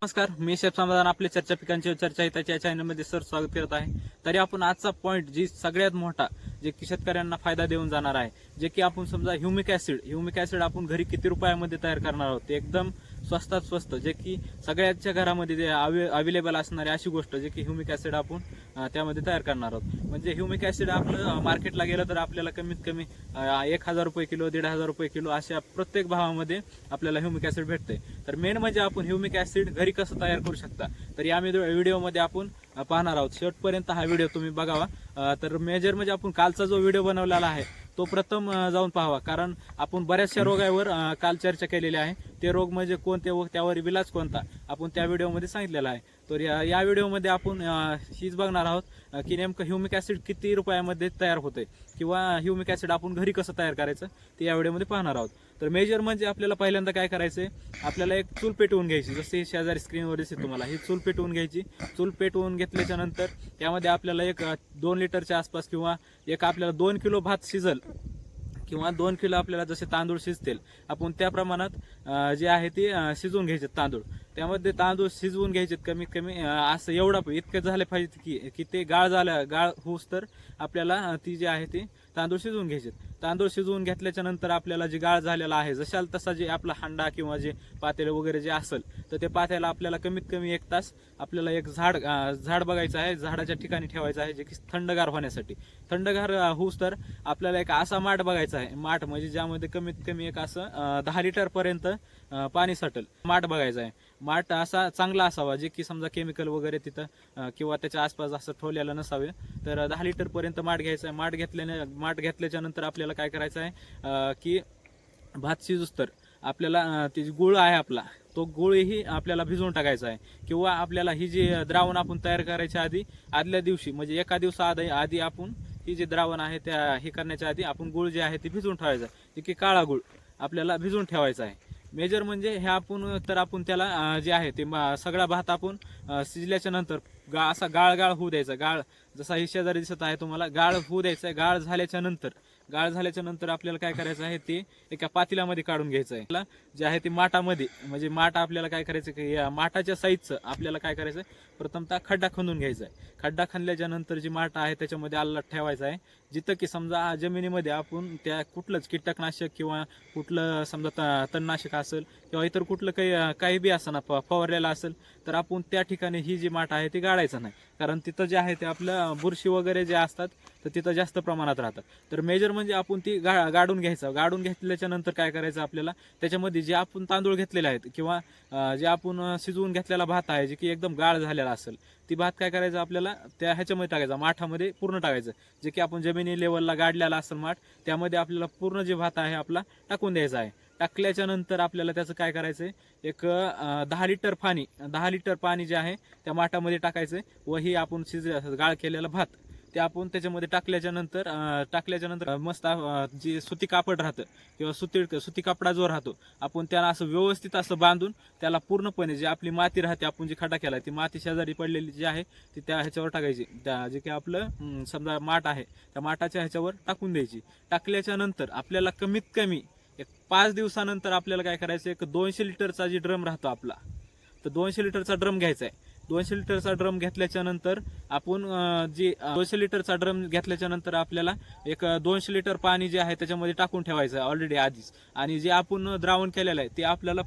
नमस्कार, मी शेफ समाधान आपले चर्चा पिकांची चर्चा हिताच्या चॅनलमध्ये सर स्वागत करत आहे. तरी आपण आजचा पॉइंट जी सगळ्यात मोठा जे की शेतकऱ्यांना फायदा देऊन जाणार आहे, जे की आपण समजा ह्युमिक ऍसिड आपण घरी किती रुपयामध्ये तयार करणार आहोत. ते एकदम स्वस्तात स्वस्त, जे की सगळ्यांच्या घरामध्ये जे अवेलेबल असणारी अशी गोष्ट जे की ह्युमिक ऍसिड आपण त्यामध्ये तयार करणार आहोत. म्हणजे ह्युमिक ऍसिड आपलं मार्केटला गेलं तर आपल्याला कमीत कमी 1000 रुपये किलो, 1500 रुपये किलो अशा प्रत्येक भावामध्ये आपल्याला ह्युमिक ऍसिड भेटते. तर मेन म्हणजे आपण ह्युमिक ऍसिड घरी कसं तयार करू शकता, तर या व्हिडिओमध्ये आपण पाहणार आहोत. शेवटपर्यंत हा व्हिडिओ तुम्ही बघावा. तर मेजर म्हणजे आपण कालचा जो व्हिडिओ बनवलेला आहे तो प्रथम जाऊन पाहावा, कारण आपण बऱ्याचशा रोगावर काल चर्चा केलेली आहे. ते रोग म्हणजे कोणते व त्यावर इलाज कोणता आपण त्या व्हिडिओमध्ये सांगितलेला आहे. तर या व्हिडिओमध्ये आपण हीच बघणार आहोत की नेमकं ह्युमिक ऍसिड किती रुपयामध्ये तयार होते किंवा ह्युमिक ऍसिड आपण घरी कसं तयार करायचं ते या व्हिडिओमध्ये पाहणार आहोत. तर मेजर म्हणजे आपल्याला पहिल्यांदा काय करायचंय, आपल्याला एक चूल पेटवून घ्यायची. जसे शेजारी स्क्रीनवर दिसते तुम्हाला, ही चूल पेटवून घ्यायची. चूल पेटवून घेतल्याच्या नंतर त्यामध्ये आपल्याला एक 2 लिटरच्या आसपास किंवा एक आपल्याला 2 किलो भात शिजल किंवा 2 किलो आपल्याला जसे तांदूळ शिजतील आपण त्या प्रमाणात जे आहे ते शिजवून घ्यायचे तांदूळ. त्यामध्ये तांदूळ शिजवून घ्यायचे कमीत कमी असं इतकं झालं पाहिजे की ते गाळ होऊस तर आपल्याला ती जी आहे ती तांदूळ शिजवून घ्यायचे. तांदूळ शिजवून घेतल्याच्या नंतर आपल्याला जे गाळ झालेला आहे, जशाल तसा जे आपला हांडा किंवा जे पातेलं वगैरे जे असेल तर ते पात्याला आपल्याला कमीत कमी 1 तास आपल्याला एक झाड बघायचं आहे, झाडाच्या ठिकाणी ठेवायचं आहे जे की थंडगार होण्यासाठी. थंडगार होऊस तर आपल्याला एक असा माठ बघायचा आहे. माठ म्हणजे ज्यामध्ये कमीत कमी एक असं 10 लिटर पर्यंत पाणी साठल माठ बघायचा आहे. माठ असा चांगला असावा जे की समजा केमिकल वगैरे तिथं किंवा त्याच्या आसपास असं ठेवलेलं नसावे. तर 10 लिटर पर्यंत माठ घ्यायचा आहे. माठ घेतल्याच्या नंतर आपल्याला काय करायचं आहे की भात शिजूस तर आपल्याला ते गुळ आहे आपला, तो गुळही आपल्याला भिजवून टाकायचा आहे. किंवा आपल्याला ही जी द्रावण आपण तयार करायच्या आदल्या दिवशी म्हणजे एका दिवसा आधी आपण ही जे द्रावण आहे त्या हे करण्याच्या आधी आपण गुळ जे आहे ते भिजवून ठेवायचं आहे, जे की काळा गुळ आपल्याला भिजवून ठेवायचा आहे. मेजर म्हणजे हे आपण त्याला जे आहे ते सगळा भात आपण शिजल्याच्या नंतर असा गाळ होऊ द्यायचा. गाळ जसा ही शेजारी दिसत आहे तुम्हाला, गाळ होऊ द्यायचा आहे. गाळ झाल्याच्या नंतर आपल्याला काय करायचं आहे ते एका पातेल्यामध्ये काढून घ्यायचं आहे. जे आहे ते माठामध्ये म्हणजे माठ आपल्याला काय करायचं की या माठाच्या साईजचं आपल्याला काय करायचं आहे, प्रथमतः खड्डा खणून घ्यायचा आहे. खड्डा खणल्याच्या नंतर जी माठ आहे त्याच्यामध्ये आल्लाट ठेवायचा आहे. जिथं की समजा जमिनीमध्ये आपण त्या कुठलंच कीटकनाशक किंवा कुठलं समजा तणनाशक असेल किंवा इतर कुठलं काही बी असं ना फवारलेलं असेल तर आपण त्या ठिकाणी ही जी माठ आहे ती गाळायचं नाही, कारण तिथं जे आहे ते आपलं बुरशी वगैरे जे असतात तर तिथं जास्त प्रमाणात राहतात. तर मेजर म्हणजे आपण ती गाडून घ्यायचं. गाडून घेतल्याच्या नंतर काय करायचं, आपल्याला त्याच्यामध्ये जे आपण तांदूळ घेतलेले आहेत किंवा जे आपण शिजवून घेतलेला भात आहे जे की एकदम गाळ झालेला असेल, ती भात काय करायचं आपल्याला त्या ह्याच्यामध्ये टाकायचा, माठामध्ये पूर्ण टाकायचं. जे की आपण जमिनी लेवलला गाडलेला असेल माठ, त्यामध्ये आपल्याला पूर्ण जे भात आहे आपला टाकून द्यायचा आहे. टाकल्याच्या नंतर आपल्याला त्याचं काय करायचंय, एक 10 लिटर पाणी जे आहे त्या माठामध्ये टाकायचंय व ही आपण गाळ केलेला भात ते आपण त्याच्यामध्ये टाकल्याच्या नंतर मस्त जे सुती कापड राहतं किंवा सुती कपडा जो राहतो आपण त्याला असं व्यवस्थित असं बांधून त्याला पूर्णपणे जे आपली माती राहते, आपण जी खड्डा केला ती माती शेजारी पडलेली जी आहे ती त्या ह्याच्यावर टाकायची. जे की आपलं समजा माठ आहे त्या माठाच्या ह्याच्यावर टाकून द्यायची. टाकल्याच्या नंतर आपल्याला कमीत कमी एक 5 दिवसानंतर आपल्याला काय करायचं, एक 200 लिटरचा जी ड्रम राहतो आपला, तर 200 लिटरचा ड्रम घ्यायचा आहे. 200 लिटरचा ड्रम घेतल्याच्या नंतर आपण 200 लिटरचा ड्रम घेतल्याच्या नंतर आपल्याला एक 200 लिटर पाणी जे आहे त्याच्यामध्ये टाकून ठेवायचं आहे ऑलरेडी आधीच. आणि जे आपण द्रावण केलेलं आहे ते आपल्याला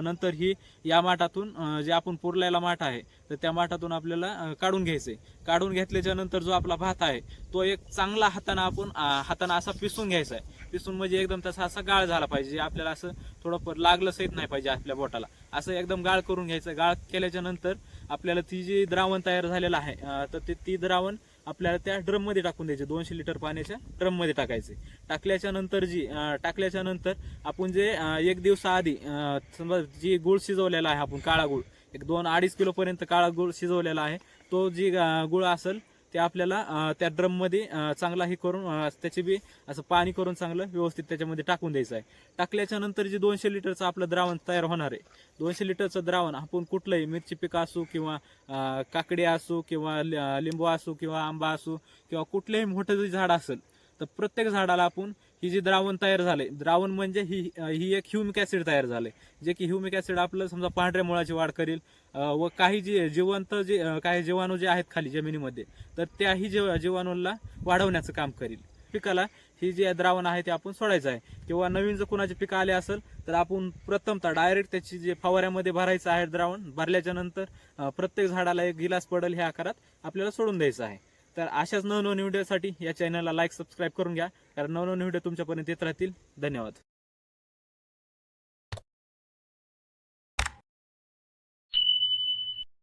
नंतर ही या माठातून जे आपण पुरलेला माठ आहे तर त्या माठातून आपल्याला काढून घ्यायचंय. काढून घेतल्याच्या नंतर जो आपला भात आहे तो एक चांगला हाताने असा पिसून घ्यायचा आहे. पिसून म्हणजे एकदम तसा असा गाळ झाला पाहिजे, आपल्याला असं थोडं लागलं सहित नाही पाहिजे आपल्या बोटाला, असं एकदम गाळ करून घ्यायचं. गाळ केल्याच्या नंतर आपल्याला ती जी द्रावण तयार झालेलं आहे तर ती द्रावण आपल्याला त्या ड्रम मध्ये टाकून द्यायचे. 200 लिटर पाण्याच्या ड्रम मध्ये टाकायचे. टाकल्याच्या नंतर आपण जे 1 दिवसाआधी समजा जी गुळ शिजवलेला आहे आपण, काळा गुळ एक 2-2.5 किलो पर्यंत काळा गुळ शिजवलेला आहे, तो जी गुळ असेल ते आपल्याला त्या ड्रम मध्ये चांगला हे करून त्याचे बी असं पाणी करून चांगलं व्यवस्थित त्याच्यामध्ये टाकून द्यायचं आहे. टाकल्याच्या नंतर जे 200 लिटरचं आपलं द्रावण तयार होणार आहे, 200 लिटरचं द्रावण आपण कुठलंही मिरची पिक असू किंवा काकडी असू किंवा लिंबू असू किंवा आंबा असू किंवा कुठलंही मोठं जरी झाड असेल तर प्रत्येक झाडाला आपण ही जी द्रावण तयार झाले, द्रावण म्हणजे ही एक ह्युमिक ऍसिड तयार झाले, जे की ह्युमिक ऍसिड आपलं समजा पांढऱ्या मुळाची वाढ करेल व काही जे जिवंत काही जीवाणू जे आहेत खाली जमिनीमध्ये, तर त्याही जीवाणूंना वाढवण्याचं काम करेल. पिकाला ही जे द्रावण आहे ते आपण सोडायचं आहे. किंवा नवीन जर कोणाचे पिकं आले असेल तर आपण प्रथमतः डायरेक्ट त्याची जे फवाऱ्यामध्ये भरायचं आहे द्रावण, भरल्याच्या नंतर प्रत्येक झाडाला 1 गिलास पडेल ह्या आकारात आपल्याला सोडून द्यायचं आहे. तर अशाच नवनवीन व्हिडिओसाठी या चॅनलला लाईक सबस्क्राईब करून घ्या, कारण नवनवीन व्हिडिओ तुमच्यापर्यंत येत राहतील. धन्यवाद.